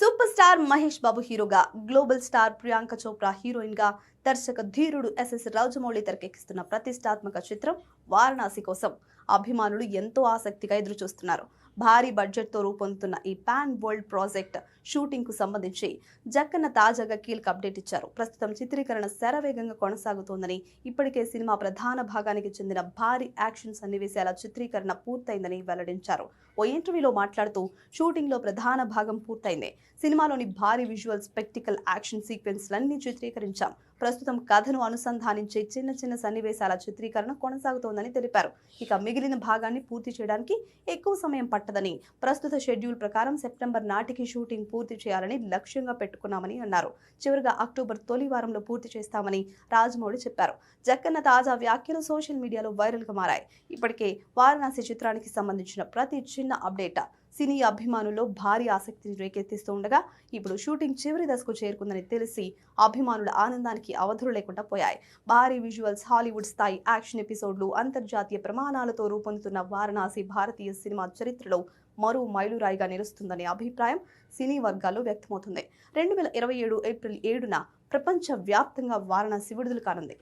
Super star Mahesh Babu హీరోగా, global star Priyanka Chopra heroine గా, దర్శక ధీరుడు ఎస్ఎస్ రాజమౌళి తెరకెక్కిస్తున్న ప్రతిష్టాత్మక చిత్రం వారణాసి కోసం అభిమానులు ఎంతో ఆసక్తిగా ఎదురుచూస్తున్నారు. భారీ బడ్జెట్ తో రూపొందుతున్న ఈ పాన్ వరల్డ్ ప్రాజెక్ట్ షూటింగ్ కు సంబంధించి జక్కన్న తాజాగా కీలక అప్డేట్ ఇచ్చారు. ప్రస్తుతం చిత్రీకరణ శరవేగంగా కొనసాగుతోందని, ఇప్పటికే సినిమా ప్రధాన భాగానికి చెందిన భారీ యాక్షన్ సన్నివేశాల చిత్రీకరణ పూర్తయిందని వెల్లడించారు. ఓ ఇంటర్వ్యూలో మాట్లాడుతూ, షూటింగ్ లో ప్రధాన భాగం పూర్తయింది. సినిమాలోని భారీ విజువల్ స్పెక్టికల్ యాక్షన్ సీక్వెన్స్లన్నీ చిత్రీకరించాం. ప్రస్తుతం కథను అనుసంధానించే చిన్న చిన్న సన్నివేశాల చిత్రీకరణ కొనసాగుతోందని తెలిపారు. ఇక మిగిలిన భాగాన్ని పూర్తి చేయడానికి ఎక్కువ సమయం పట్టదని, ప్రస్తుత షెడ్యూల్ ప్రకారం సెప్టెంబర్ నాటికి షూటింగ్ పూర్తి చేయాలని లక్ష్యంగా పెట్టుకున్నామని అన్నారు. చివరిగా అక్టోబర్ తొలి వారంలో పూర్తి చేస్తామని రాజమౌళి చెప్పారు. జక్కన్న తాజా వ్యాఖ్యలు సోషల్ మీడియాలో వైరల్ గా మారాయి. ఇప్పటికే వారణాసి చిత్రానికి సంబంధించిన ప్రతి చిన్న అప్డేట్ సినీ అభిమానుల్లో భారీ ఆసక్తిని రేకెత్తిస్తూ ఉండగా, ఇప్పుడు షూటింగ్ చివరి దశకు చేరుకుందని తెలిసి అభిమానుల ఆనందానికి అవధులు లేకుండా పోయాయి. భారీ విజువల్స్, హాలీవుడ్ స్థాయి యాక్షన్ ఎపిసోడ్లు, అంతర్జాతీయ ప్రమాణాలతో రూపొందుతున్న వారణాసి భారతీయ సినిమా చరిత్రలో మరో మైలురాయిగా నిలుస్తుందనే అభిప్రాయం సినీ వర్గాల్లో వ్యక్తమవుతుంది. 2027 ఏప్రిల్ 7న ప్రపంచ వ్యాప్తంగా వారణాసి విడుదల కానుంది.